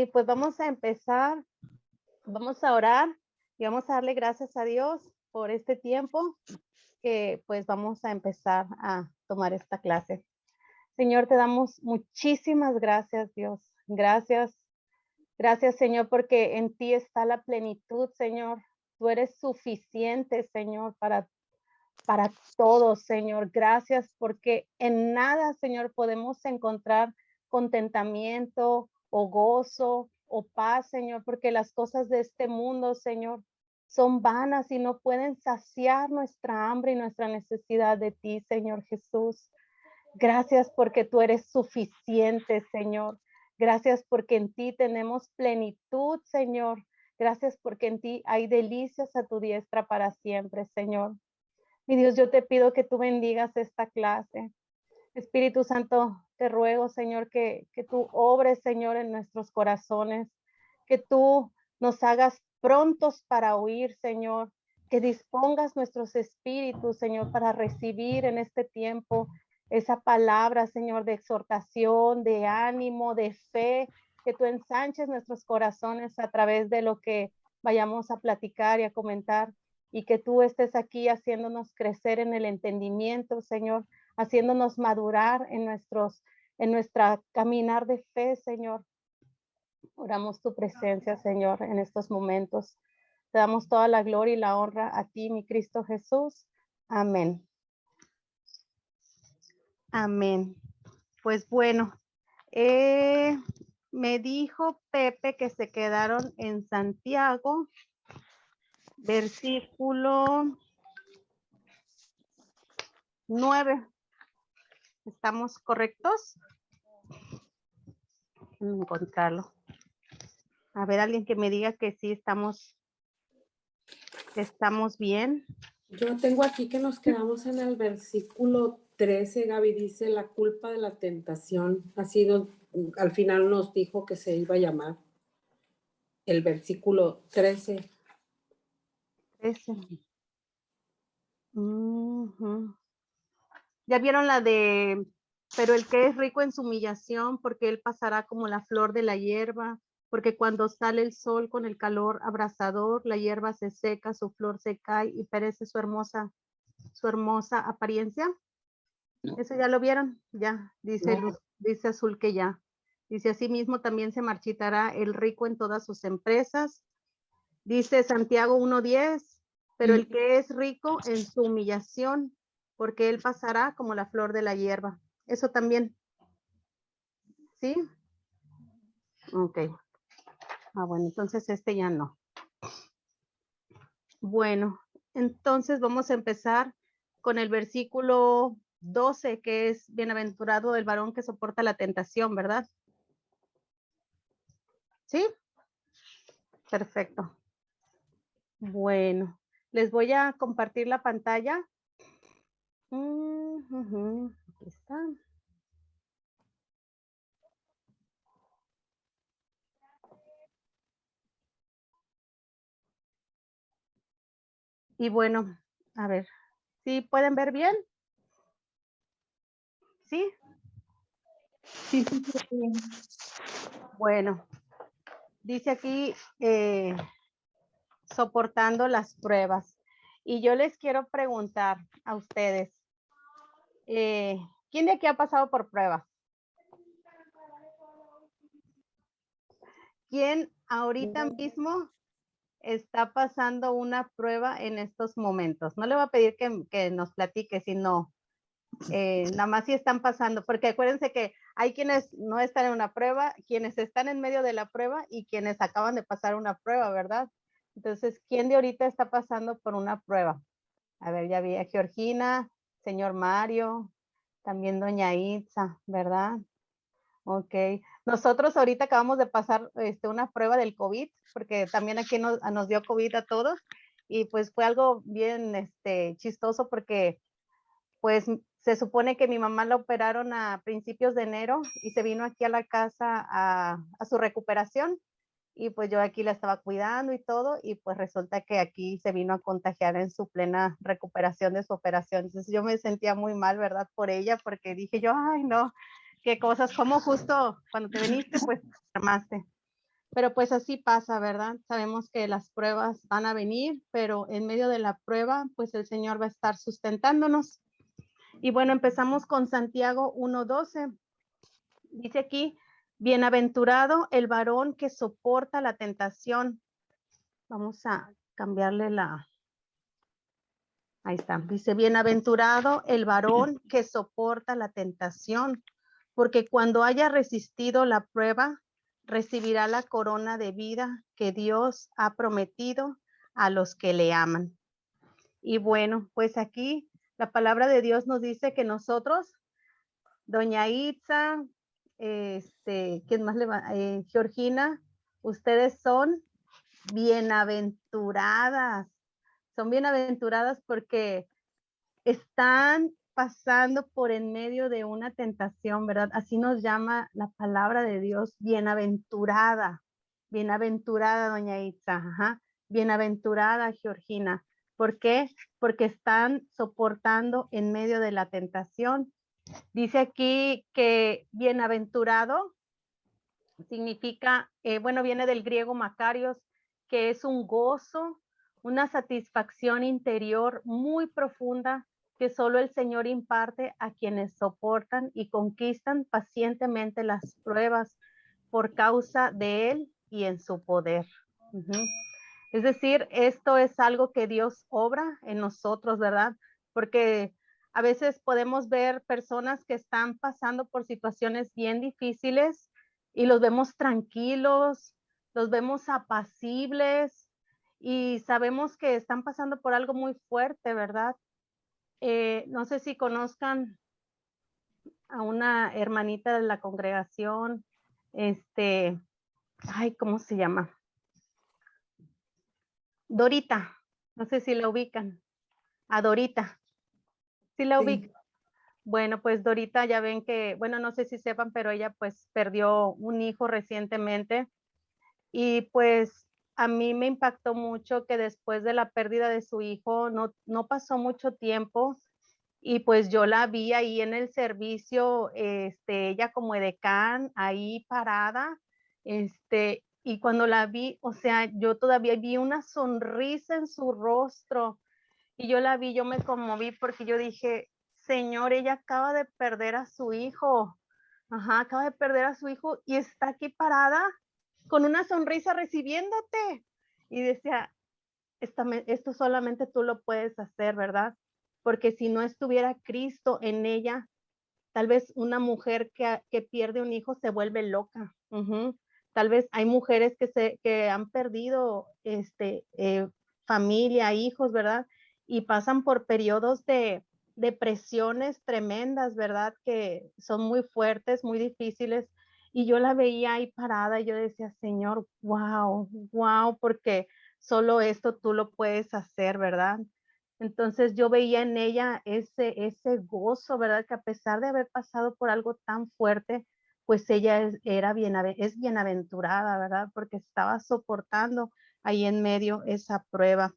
Y pues vamos a empezar, vamos a orar y vamos a darle gracias a Dios por este tiempo que pues vamos a empezar a tomar esta clase. Señor, te damos muchísimas gracias, Dios. Gracias, gracias, Señor, porque en ti está la plenitud, Señor. Tú eres suficiente, Señor, para todos, Señor. Gracias porque en nada, Señor, podemos encontrar contentamiento o gozo o paz, Señor, porque las cosas de este mundo, Señor, son vanas y no pueden saciar nuestra hambre y nuestra necesidad de ti, Señor Jesús. Gracias porque tú eres suficiente, Señor. Gracias porque en ti tenemos plenitud, Señor. Gracias porque en ti hay delicias a tu diestra para siempre, Señor. Mi Dios, yo te pido que tú bendigas esta clase. Espíritu Santo, te ruego, Señor, que tú obres, Señor, en nuestros corazones, que tú nos hagas prontos para oír, Señor, que dispongas nuestros espíritus, Señor, para recibir en este tiempo esa palabra, Señor, de exhortación, de ánimo, de fe, que tú ensanches nuestros corazones a través de lo que vayamos a platicar y a comentar, y que tú estés aquí haciéndonos crecer en el entendimiento, Señor, haciéndonos madurar en nuestra caminar de fe, Señor. Oramos tu presencia, Señor, en estos momentos. Te damos toda la gloria y la honra a ti, mi Cristo Jesús. Amén. Amén. Pues bueno, me dijo Pepe que se quedaron en Santiago, versículo 9. ¿Estamos correctos? Déjenme encontrarlo. A ver, alguien que me diga que sí estamos bien. Yo tengo aquí que nos quedamos en el versículo 13, Gaby, dice, la culpa de la tentación ha sido, al final nos dijo que se iba a llamar el versículo 13. 13. Ya vieron la de, pero el que es rico en su humillación, porque él pasará como la flor de la hierba, porque cuando sale el sol con el calor abrasador, la hierba se seca, su flor se cae y perece su hermosa apariencia. No. ¿Eso ya lo vieron? Ya, dice, no. Dice Azul que ya. Dice, asimismo también se marchitará el rico en todas sus empresas. Dice Santiago 1:10, pero el que es rico en su humillación, porque él pasará como la flor de la hierba. Eso también. ¿Sí? Ok. Bueno, entonces este ya no. Bueno, entonces vamos a empezar con el versículo 12, que es bienaventurado el varón que soporta la tentación, ¿verdad? ¿Sí? Perfecto. Bueno, les voy a compartir la pantalla. Aquí está. Y bueno, a ver, ¿sí pueden ver bien? ¿Sí? Sí. Bueno, dice aquí, soportando las pruebas. Y yo les quiero preguntar a ustedes, ¿quién de aquí ha pasado por pruebas? ¿Quién ahorita mismo está pasando una prueba en estos momentos? No le voy a pedir que nos platique, sino nada más si están pasando, porque acuérdense que hay quienes no están en una prueba, quienes están en medio de la prueba y quienes acaban de pasar una prueba, ¿verdad? Entonces, ¿quién de ahorita está pasando por una prueba? A ver, ya vi a Georgina, señor Mario, también doña Itza, ¿verdad? Ok. Nosotros ahorita acabamos de pasar una prueba del COVID, porque también aquí nos dio COVID a todos, y pues fue algo bien chistoso porque pues se supone que mi mamá la operaron a principios de enero y se vino aquí a la casa a su recuperación y pues yo aquí la estaba cuidando y todo y pues resulta que aquí se vino a contagiar en su plena recuperación de su operación. Entonces yo me sentía muy mal, ¿verdad? Por ella, porque dije yo, ay no, qué cosas, como justo cuando te viniste pues te enfermaste. Pero pues así pasa, ¿verdad? Sabemos que las pruebas van a venir, pero en medio de la prueba, pues el Señor va a estar sustentándonos. Y bueno, empezamos con Santiago 1:12. Dice aquí, bienaventurado el varón que soporta la tentación. Vamos a cambiarle ahí está. Dice, bienaventurado el varón que soporta la tentación, porque cuando haya resistido la prueba, recibirá la corona de vida que Dios ha prometido a los que le aman. Y bueno, pues aquí la palabra de Dios nos dice que nosotros, doña Itza, ¿quién más le va? Georgina, ustedes son bienaventuradas. Son bienaventuradas porque están pasando por en medio de una tentación, ¿verdad? Así nos llama la palabra de Dios, bienaventurada. Bienaventurada, doña Itza. Ajá. Bienaventurada, Georgina. ¿Por qué? Porque están soportando en medio de la tentación. Dice aquí que bienaventurado significa, bueno, viene del griego Macarios, que es un gozo, una satisfacción interior muy profunda que solo el Señor imparte a quienes soportan y conquistan pacientemente las pruebas por causa de Él y en su poder. Es decir, esto es algo que Dios obra en nosotros, ¿verdad? Porque a veces podemos ver personas que están pasando por situaciones bien difíciles y los vemos tranquilos, los vemos apacibles y sabemos que están pasando por algo muy fuerte, ¿verdad? No sé si conozcan a una hermanita de la congregación, ay, ¿cómo se llama? Dorita, no sé si la ubican, a Dorita, ¿sí la ubican? Sí. Bueno, pues Dorita ya ven que, bueno, no sé si sepan, pero ella pues perdió un hijo recientemente y pues a mí me impactó mucho que después de la pérdida de su hijo no pasó mucho tiempo y pues yo la vi ahí en el servicio, ella como edecán ahí parada, y cuando la vi, o sea, yo todavía vi una sonrisa en su rostro y yo la vi, yo me conmoví porque yo dije, Señor, ella acaba de perder a su hijo, ajá, acaba de perder a su hijo y está aquí parada con una sonrisa recibiéndote. Y decía, esto solamente tú lo puedes hacer, ¿verdad? Porque si no estuviera Cristo en ella, tal vez una mujer que pierde un hijo se vuelve loca. Tal vez hay mujeres que han perdido familia, hijos, ¿verdad? Y pasan por periodos de depresiones tremendas, ¿verdad? Que son muy fuertes, muy difíciles. Y yo la veía ahí parada y yo decía, Señor, wow, wow, porque solo esto tú lo puedes hacer, ¿verdad? Entonces yo veía en ella ese gozo, ¿verdad? Que a pesar de haber pasado por algo tan fuerte, pues ella es bienaventurada, ¿verdad? Porque estaba soportando ahí en medio esa prueba.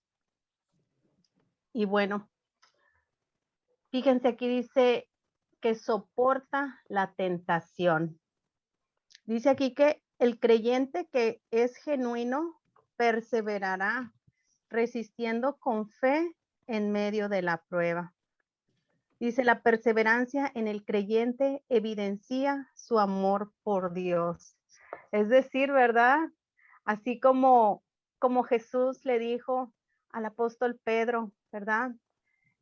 Y bueno, fíjense aquí dice que soporta la tentación. Dice aquí que el creyente que es genuino perseverará resistiendo con fe en medio de la prueba. Dice, la perseverancia en el creyente evidencia su amor por Dios. Es decir, ¿verdad? Así como Jesús le dijo al apóstol Pedro, ¿verdad?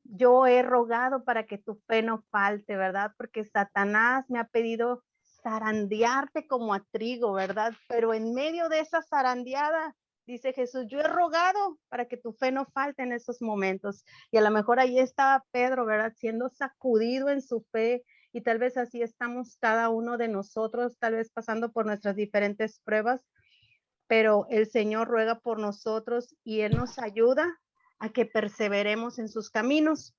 Yo he rogado para que tu fe no falte, ¿verdad? Porque Satanás me ha pedido zarandearte como a trigo, ¿verdad? Pero en medio de esa zarandeada, dice Jesús, yo he rogado para que tu fe no falte en esos momentos. Y a lo mejor ahí estaba Pedro, ¿verdad? Siendo sacudido en su fe. Y tal vez así estamos cada uno de nosotros, tal vez pasando por nuestras diferentes pruebas, pero el Señor ruega por nosotros y Él nos ayuda a que perseveremos en sus caminos.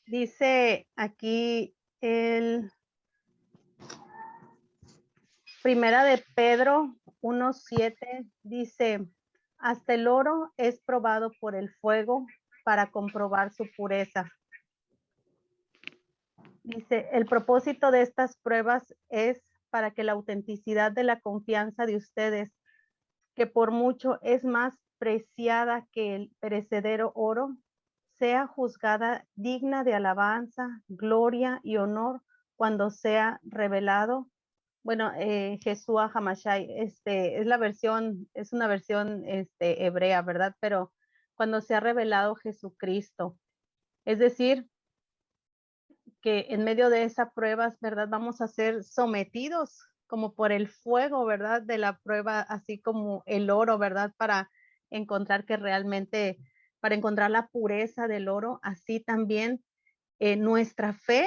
Dice aquí el Primera de Pedro 1:7, dice, hasta el oro es probado por el fuego para comprobar su pureza. Dice, el propósito de estas pruebas es para que la autenticidad de la confianza de ustedes, que por mucho es más preciada que el perecedero oro, sea juzgada digna de alabanza, gloria y honor cuando sea revelado. Bueno, Jesús Hamashai, es la versión, es una versión hebrea, ¿verdad? Pero cuando se ha revelado Jesucristo, es decir, que en medio de esas pruebas, ¿verdad? Vamos a ser sometidos como por el fuego, ¿verdad? De la prueba, así como el oro, ¿verdad? Para encontrar que realmente, para encontrar la pureza del oro, así también nuestra fe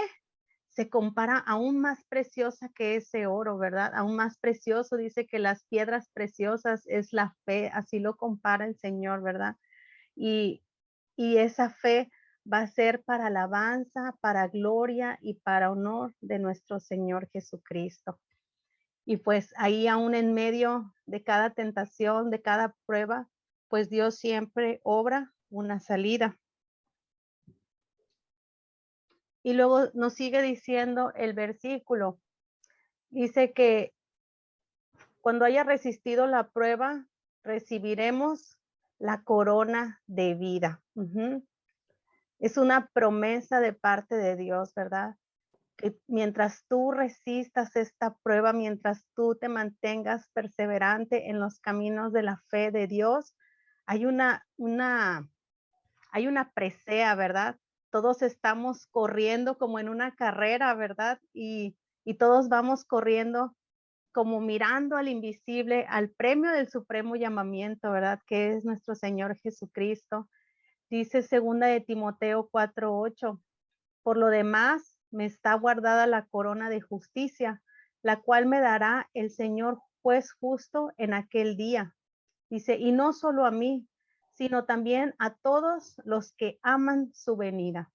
se compara aún más preciosa que ese oro, ¿verdad? Aún más precioso, dice que las piedras preciosas es la fe, así lo compara el Señor, ¿verdad? Y, y esa fe va a ser para alabanza, para gloria y para honor de nuestro Señor Jesucristo. Y pues ahí aún en medio de cada tentación, de cada prueba, pues Dios siempre obra una salida. Y luego nos sigue diciendo el versículo. Dice que cuando haya resistido la prueba, recibiremos la corona de vida. Es una promesa de parte de Dios, ¿verdad? Que mientras tú resistas esta prueba, mientras tú te mantengas perseverante en los caminos de la fe de Dios, hay hay una presea, ¿verdad? Todos estamos corriendo como en una carrera, ¿verdad? Y todos vamos corriendo como mirando al invisible, al premio del supremo llamamiento, ¿verdad? Que es nuestro Señor Jesucristo. Dice segunda de Timoteo 4:8, por lo demás me está guardada la corona de justicia, la cual me dará el Señor juez justo en aquel día. Dice, y no solo a mí, sino también a todos los que aman su venida.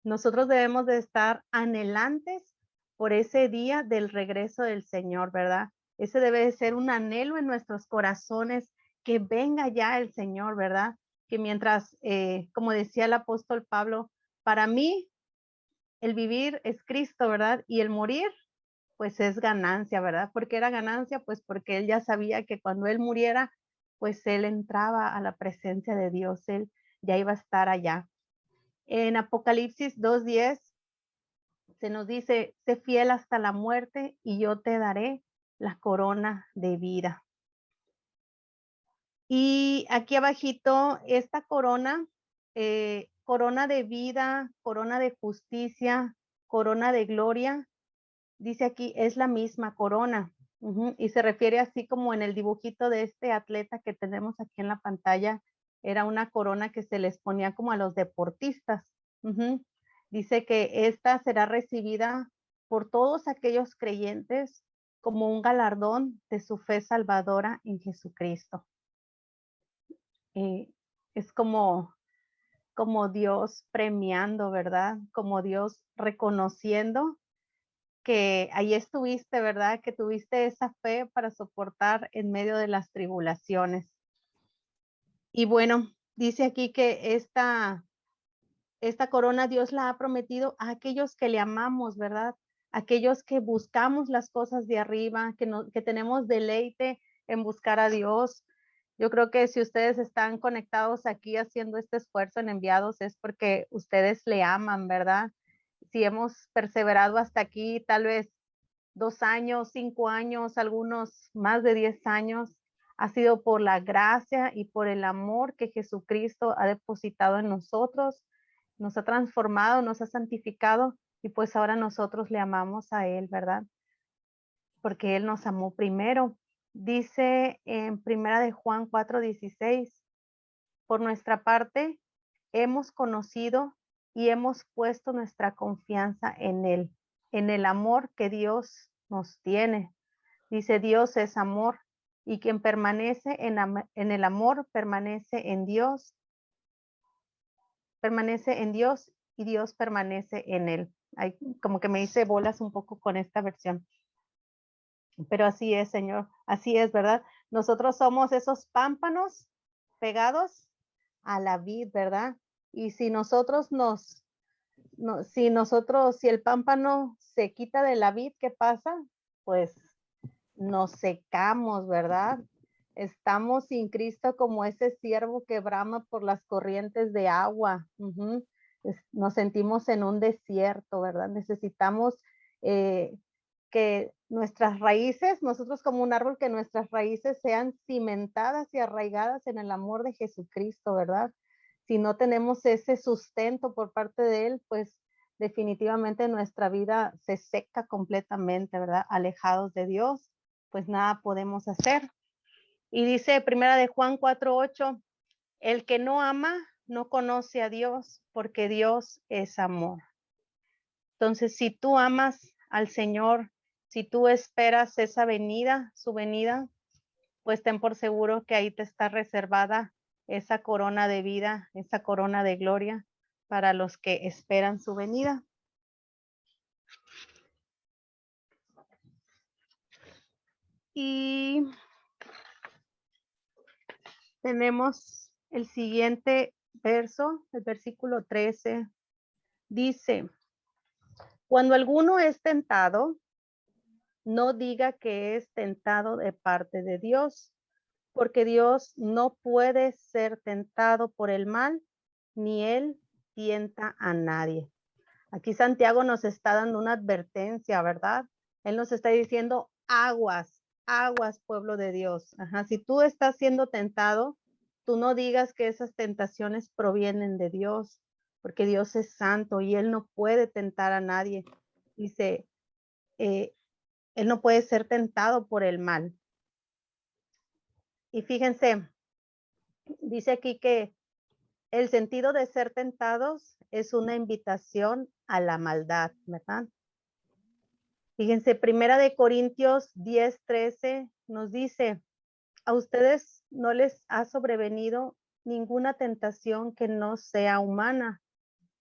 Nosotros debemos de estar anhelantes por ese día del regreso del Señor, ¿verdad? Ese debe de ser un anhelo en nuestros corazones, que venga ya el Señor, ¿verdad? Que mientras, como decía el apóstol Pablo, para mí el vivir es Cristo, ¿verdad? Y el morir, pues es ganancia, ¿verdad? ¿Por qué era ganancia? Pues porque él ya sabía que cuando él muriera, pues él entraba a la presencia de Dios, él ya iba a estar allá. En Apocalipsis 2:10 se nos dice, sé fiel hasta la muerte y yo te daré la corona de vida. Y aquí abajito, esta corona, corona de vida, corona de justicia, corona de gloria, dice aquí, es la misma corona. Y se refiere así como en el dibujito de este atleta que tenemos aquí en la pantalla, era una corona que se les ponía como a los deportistas. Dice que esta será recibida por todos aquellos creyentes como un galardón de su fe salvadora en Jesucristo. Es como Dios premiando, ¿verdad? Como Dios reconociendo que ahí estuviste, ¿verdad? Que tuviste esa fe para soportar en medio de las tribulaciones. Y bueno, dice aquí que esta corona Dios la ha prometido a aquellos que le amamos, ¿verdad? Aquellos que buscamos las cosas de arriba, que tenemos deleite en buscar a Dios. Yo creo que si ustedes están conectados aquí haciendo este esfuerzo en enviados es porque ustedes le aman, ¿verdad? Si hemos perseverado hasta aquí, tal vez 2 años, 5 años, algunos más de 10 años, ha sido por la gracia y por el amor que Jesucristo ha depositado en nosotros, nos ha transformado, nos ha santificado y pues ahora nosotros le amamos a Él, ¿verdad? Porque Él nos amó primero. Dice en Primera de Juan 4:16, por nuestra parte, hemos conocido y hemos puesto nuestra confianza en Él, en el amor que Dios nos tiene. Dice, Dios es amor y quien permanece en el amor permanece en Dios y Dios permanece en él. Hay, como que me hice bolas un poco con esta versión. Pero así es, Señor, así es, ¿verdad? Nosotros somos esos pámpanos pegados a la vid, ¿verdad? Y si si el pámpano se quita de la vid, ¿qué pasa? Pues nos secamos, ¿verdad? Estamos sin Cristo como ese siervo que brama por las corrientes de agua. Nos sentimos en un desierto, ¿verdad? Necesitamos que nuestras raíces, nosotros como un árbol, que nuestras raíces sean cimentadas y arraigadas en el amor de Jesucristo, ¿verdad? Si no tenemos ese sustento por parte de Él, pues definitivamente nuestra vida se seca completamente, ¿verdad? Alejados de Dios, pues nada podemos hacer. Y dice primera de Juan 4:8, el que no ama no conoce a Dios, porque Dios es amor. Entonces, si tú amas al Señor, si tú esperas esa venida, su venida, pues ten por seguro que ahí te está reservada esa corona de vida, esa corona de gloria para los que esperan su venida. Y tenemos el siguiente verso, el versículo 13. Dice, cuando alguno es tentado, no diga que es tentado de parte de Dios, porque Dios no puede ser tentado por el mal, ni Él tienta a nadie. Aquí Santiago nos está dando una advertencia, ¿verdad? Él nos está diciendo, aguas, aguas, pueblo de Dios. Si tú estás siendo tentado, tú no digas que esas tentaciones provienen de Dios, porque Dios es santo y Él no puede tentar a nadie. Dice, Él no puede ser tentado por el mal. Y fíjense, dice aquí que el sentido de ser tentados es una invitación a la maldad, ¿verdad? Fíjense, primera de Corintios 10:13 nos dice, a ustedes no les ha sobrevenido ninguna tentación que no sea humana,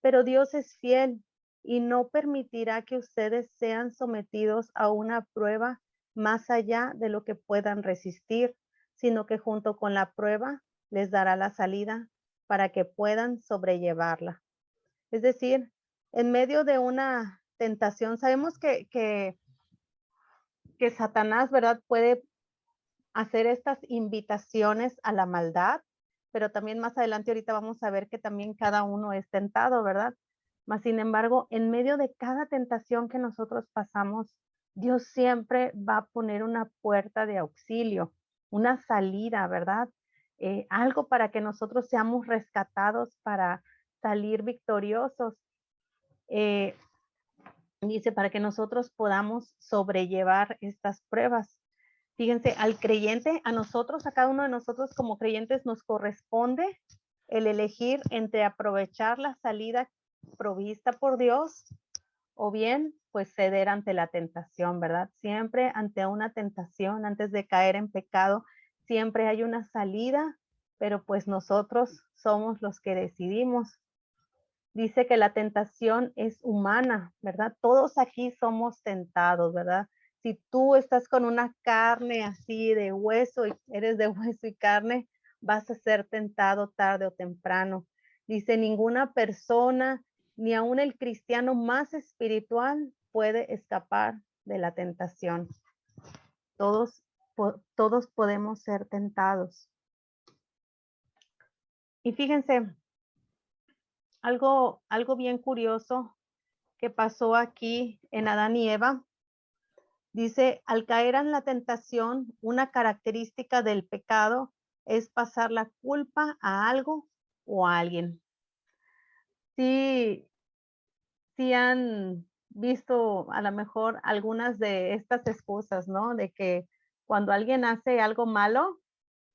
pero Dios es fiel y no permitirá que ustedes sean sometidos a una prueba más allá de lo que puedan resistir, sino que junto con la prueba les dará la salida para que puedan sobrellevarla. Es decir, en medio de una tentación, sabemos que Satanás, ¿verdad? Puede hacer estas invitaciones a la maldad, pero también más adelante ahorita vamos a ver que también cada uno es tentado, ¿verdad? Mas, sin embargo, en medio de cada tentación que nosotros pasamos, Dios siempre va a poner una puerta de auxilio, una salida, ¿verdad? Algo para que nosotros seamos rescatados, para salir victoriosos. Dice, para que nosotros podamos sobrellevar estas pruebas. Fíjense, al creyente, a nosotros, a cada uno de nosotros como creyentes nos corresponde el elegir entre aprovechar la salida provista por Dios o bien pues ceder ante la tentación, ¿verdad? Siempre ante una tentación, antes de caer en pecado, siempre hay una salida, pero pues nosotros somos los que decidimos. Dice que la tentación es humana, ¿verdad? Todos aquí somos tentados, ¿verdad? Si tú estás con una carne así de hueso y eres de hueso y carne, vas a ser tentado tarde o temprano. Dice, ninguna persona, ni aun el cristiano más espiritual puede escapar de la tentación. Todos podemos ser tentados. Y fíjense, algo bien curioso que pasó aquí en Adán y Eva. Dice, al caer en la tentación, una característica del pecado es pasar la culpa a algo o a alguien. Sí, sí han visto a lo mejor algunas de estas excusas, ¿no? De que cuando alguien hace algo malo,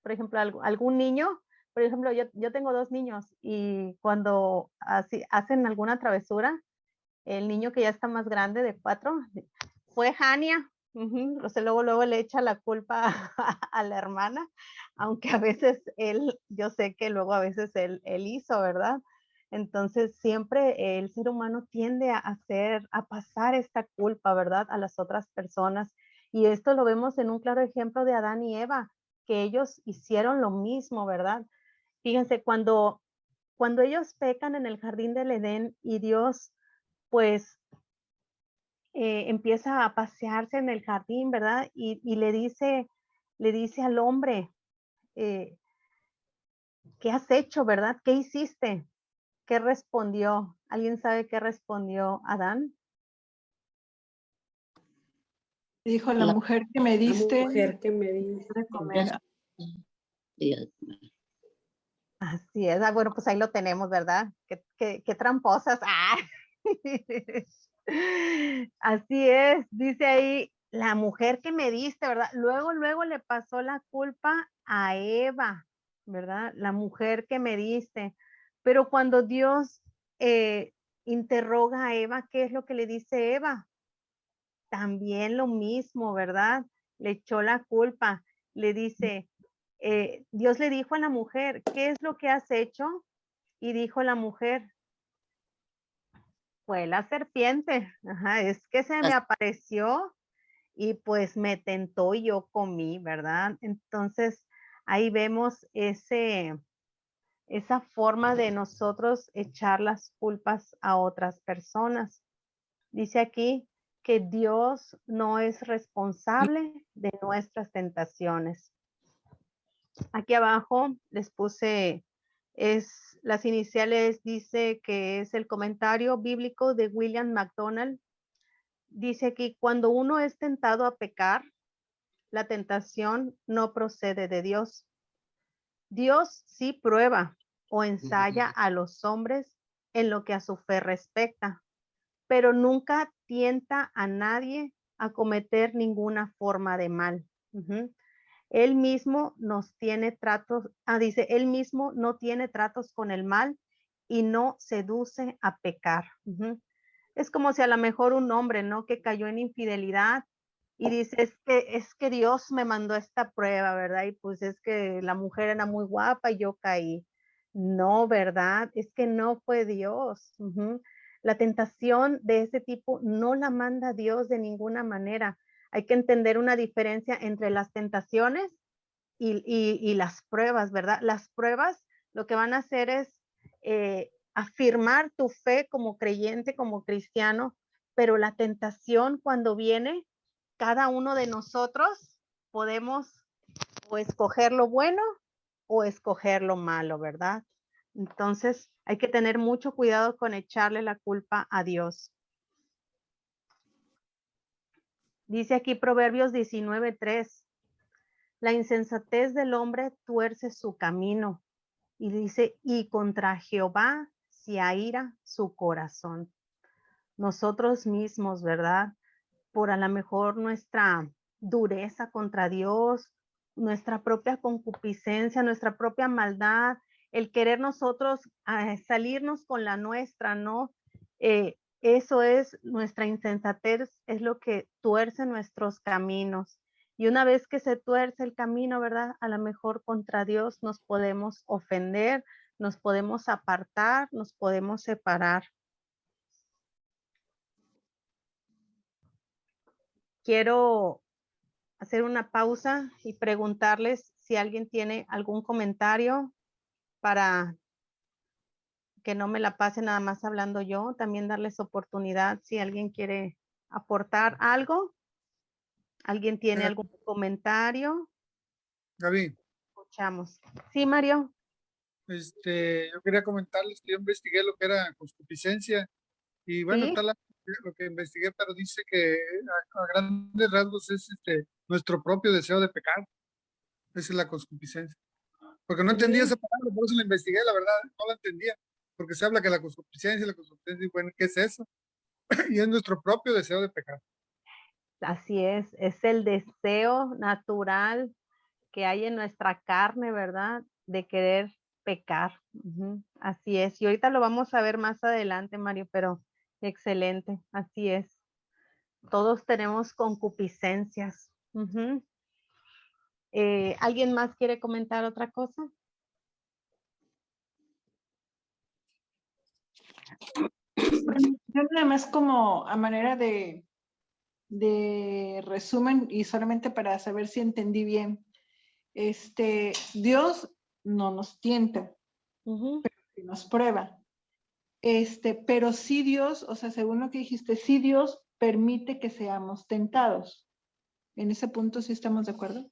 por ejemplo, algún niño, por ejemplo, yo tengo 2 niños y cuando hacen alguna travesura, el niño que ya está más grande, de 4, fue Hania. O sea, luego le echa la culpa a la hermana, aunque a veces yo sé que luego a veces él hizo, ¿verdad? Entonces, siempre el ser humano tiende a pasar esta culpa, ¿verdad? A las otras personas. Y esto lo vemos en un claro ejemplo de Adán y Eva, que ellos hicieron lo mismo, ¿verdad? Fíjense, cuando ellos pecan en el jardín del Edén y Dios, pues empieza a pasearse en el jardín, ¿verdad? Y le dice al hombre, ¿qué has hecho, verdad? ¿Qué hiciste? ¿Qué respondió? ¿Alguien sabe qué respondió Adán? Dijo, la mujer que me La diste mujer que me diste. de comer. Así es. Ah, bueno, pues ahí lo tenemos, ¿verdad? Qué tramposas. ¡Ah! Así es, dice ahí, la mujer que me diste, ¿verdad? Luego le pasó la culpa a Eva, ¿verdad? La mujer que me diste. Pero cuando Dios interroga a Eva, ¿qué es lo que le dice Eva? También lo mismo, ¿verdad? Le echó la culpa. Le dice, Dios le dijo a la mujer, ¿qué es lo que has hecho? Y dijo la mujer, fue la serpiente. Ajá, es que se me apareció y pues me tentó y yo comí, ¿verdad? Entonces ahí vemos esa forma de nosotros echar las culpas a otras personas. Dice aquí que Dios no es responsable de nuestras tentaciones. Aquí abajo les puse las iniciales, dice que es el comentario bíblico de William MacDonald. Dice aquí, cuando uno es tentado a pecar, la tentación no procede de Dios. Dios sí prueba o ensaya a los hombres en lo que a su fe respecta, pero nunca tienta a nadie a cometer ninguna forma de mal. Él mismo nos tiene tratos, dice, él mismo no tiene tratos con el mal y no seduce a pecar. Es como si a lo mejor un hombre, ¿no? Que cayó en infidelidad y dice, es que Dios me mandó esta prueba, ¿verdad? Y pues es que la mujer era muy guapa y yo caí. No, ¿verdad? Es que no fue Dios. La tentación de ese tipo no la manda Dios de ninguna manera. Hay que entender una diferencia entre las tentaciones y las pruebas, ¿verdad? Las pruebas lo que van a hacer es afirmar tu fe como creyente, como cristiano, pero la tentación cuando viene, cada uno de nosotros podemos o escoger lo bueno o escoger lo malo, ¿verdad? Entonces hay que tener mucho cuidado con echarle la culpa a Dios. Dice aquí Proverbios 19:3, la insensatez del hombre tuerce su camino. Y dice, y contra Jehová se aira su corazón. Nosotros mismos, ¿verdad? Por a lo mejor nuestra dureza contra Dios, nuestra propia concupiscencia, nuestra propia maldad, el querer nosotros salirnos con la nuestra, ¿no? Eso es nuestra insensatez, es lo que tuerce nuestros caminos. Y una vez que se tuerce el camino, ¿verdad? A lo mejor contra Dios nos podemos ofender, nos podemos apartar, nos podemos separar. Quiero hacer una pausa y preguntarles si alguien tiene algún comentario para que no me la pase nada más hablando yo, también darles oportunidad si alguien quiere aportar algo. ¿Alguien tiene algún comentario? Gaby, Escuchamos. Sí, Mario. yo quería comentarles que yo investigué lo que era concupiscencia y bueno, Sí, lo que investigué, pero dice que a grandes rasgos es nuestro propio deseo de pecar. Esa es la concupiscencia. Porque no entendía esa palabra, por eso la investigué, la verdad, no la entendía. Porque se habla que la concupiscencia, y bueno, ¿qué es eso? Y es nuestro propio deseo de pecar. así es el deseo natural que hay en nuestra carne, ¿verdad? De querer pecar. Así es. Y ahorita lo vamos a ver más adelante, Mario, pero excelente. Así es. Todos tenemos concupiscencias. ¿Alguien más quiere comentar otra cosa? Yo nada más como a manera de resumen y solamente para saber si entendí bien. Dios no nos tienta, pero nos prueba. Pero sí Dios, o sea, según lo que dijiste, sí Dios permite que seamos tentados. En ese punto sí estamos de acuerdo.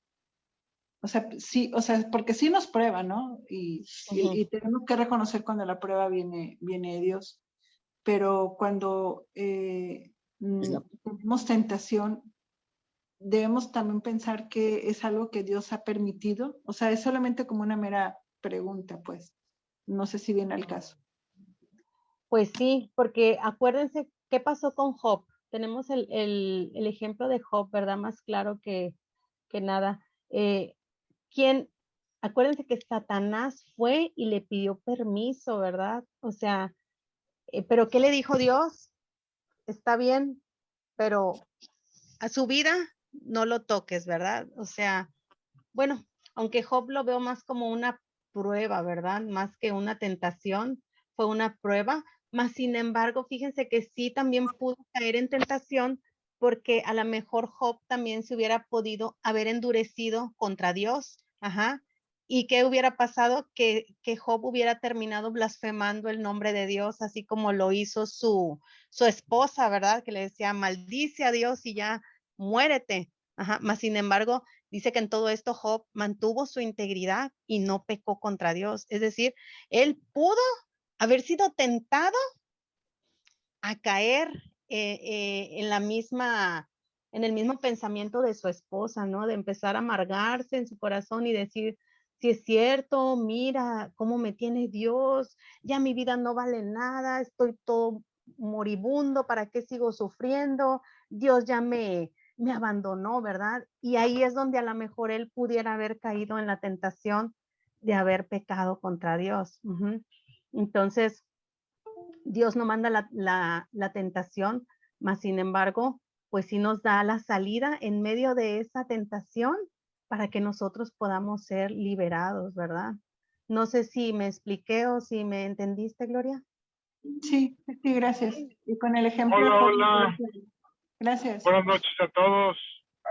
O sea, sí, o sea, porque sí nos prueba, ¿no? Y tenemos que reconocer cuando la prueba viene de Dios. Pero cuando tenemos tentación, debemos también pensar que es algo que Dios ha permitido. O sea, es solamente como una mera pregunta, pues. No sé si viene al caso. Pues sí, porque acuérdense qué pasó con Job. Tenemos el ejemplo de Job, ¿verdad? Más claro que nada. Acuérdense que Satanás fue y le pidió permiso, ¿verdad? O sea, pero ¿qué le dijo Dios? Está bien, pero a su vida no lo toques, ¿verdad? O sea, bueno, aunque Job lo veo más como una prueba, ¿verdad? Más que una tentación, fue una prueba, mas sin embargo, fíjense que sí también pudo caer en tentación porque a lo mejor Job también se hubiera podido haber endurecido contra Dios, ajá. ¿Y qué hubiera pasado? Que Job hubiera terminado blasfemando el nombre de Dios, así como lo hizo su esposa, ¿verdad? Que le decía, maldice a Dios y ya muérete. Ajá, mas sin embargo, dice que en todo esto Job mantuvo su integridad y no pecó contra Dios. Es decir, él pudo haber sido tentado a caer en el mismo pensamiento de su esposa, ¿no? De empezar a amargarse en su corazón y decir, si es cierto, mira cómo me tiene Dios, ya mi vida no vale nada, estoy todo moribundo, ¿para qué sigo sufriendo? Dios ya me abandonó, ¿verdad? Y ahí es donde a lo mejor él pudiera haber caído en la tentación de haber pecado contra Dios. Entonces, Dios no manda la tentación, mas sin embargo, pues sí nos da la salida en medio de esa tentación para que nosotros podamos ser liberados, ¿verdad? No sé si me expliqué o si me entendiste, Gloria. Sí, sí, gracias. Y con el ejemplo. Hola, hola. Gracias. Buenas noches a todos.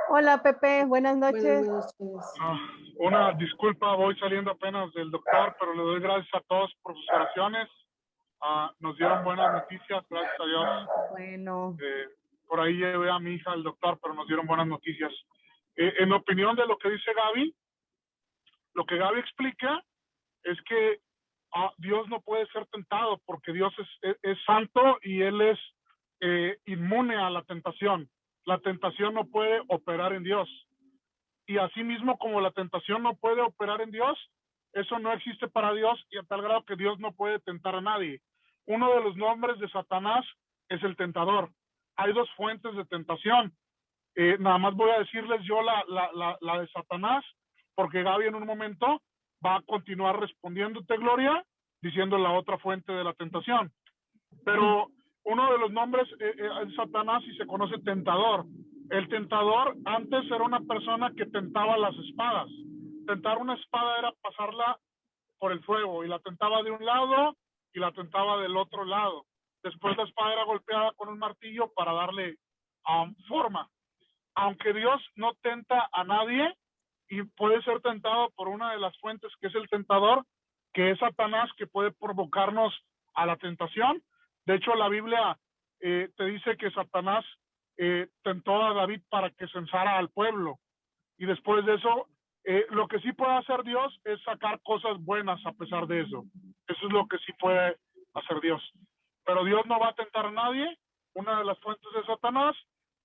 Hola, Pepe, buenas noches. Buenas noches. Una disculpa, voy saliendo apenas del doctor, pero le doy gracias a todos por sus oraciones. Nos dieron buenas noticias, gracias a Dios. Bueno. Por ahí llevé a mi hija al doctor, pero nos dieron buenas noticias. En opinión de lo que dice Gaby, lo que Gaby explica es que Dios no puede ser tentado porque Dios es santo y Él es inmune a la tentación. La tentación no puede operar en Dios. Y así mismo como la tentación no puede operar en Dios, eso no existe para Dios y a tal grado que Dios no puede tentar a nadie. Uno de los nombres de Satanás es el tentador. Hay dos fuentes de tentación. Nada más voy a decirles yo la de Satanás, porque Gaby en un momento va a continuar respondiéndote, Gloria, diciendo la otra fuente de la tentación. Pero uno de los nombres es Satanás y se conoce tentador. El tentador antes era una persona que tentaba las espadas. Tentar una espada era pasarla por el fuego y la tentaba de un lado y la tentaba del otro lado. Después la espada era golpeada con un martillo para darle forma. Aunque Dios no tenta a nadie y puede ser tentado por una de las fuentes que es el tentador, que es Satanás, que puede provocarnos a la tentación. De hecho, la Biblia te dice que Satanás tentó a David para que censara al pueblo. Y después de eso, lo que sí puede hacer Dios es sacar cosas buenas a pesar de eso. Eso es lo que sí puede hacer Dios. Pero Dios no va a tentar a nadie. Una de las fuentes de Satanás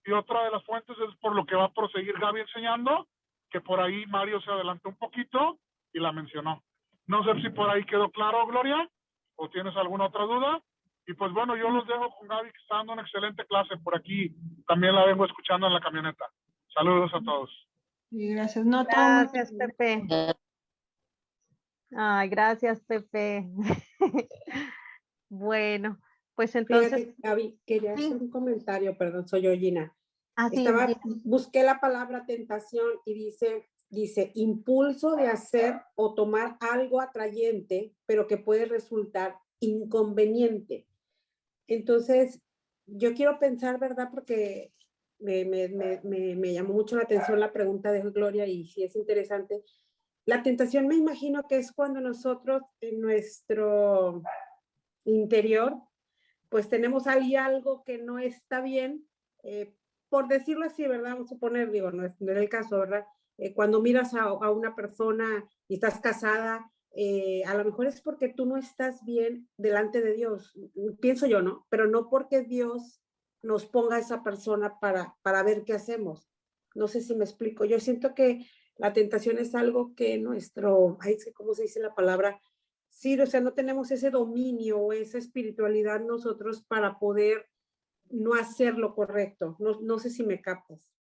y otra de las fuentes es por lo que va a proseguir Gaby enseñando, que por ahí Mario se adelantó un poquito y la mencionó. No sé si por ahí quedó claro, Gloria, o tienes alguna otra duda. Y pues bueno, yo los dejo con Gaby, que está dando una excelente clase por aquí. También la vengo escuchando en la camioneta. Saludos a todos. Sí, gracias. No, Gracias, Pepe. Ay, gracias, Pepe. Bueno, pues entonces. Fíjate, Gaby, quería hacer un comentario, perdón, soy yo, Gina. Sí, Busqué la palabra tentación y dice impulso de hacer o tomar algo atrayente, pero que puede resultar inconveniente. Entonces, yo quiero pensar, ¿verdad? Porque me llamó mucho la atención la pregunta de Gloria y sí es interesante. La tentación me imagino que es cuando nosotros en nuestro interior, pues tenemos ahí algo que no está bien por decirlo así, ¿verdad? Vamos a suponer, digo, no es el caso, ¿verdad? Cuando miras a una persona y estás casada, a lo mejor es porque tú no estás bien delante de Dios, pienso yo, ¿no? Pero no porque Dios nos ponga a esa persona para ver qué hacemos. No sé si me explico. Yo siento que la tentación es algo que nuestro, ay, ¿cómo se dice la palabra? Sí, o sea, no tenemos ese dominio o esa espiritualidad nosotros para poder no hacer lo correcto. No sé si me captas.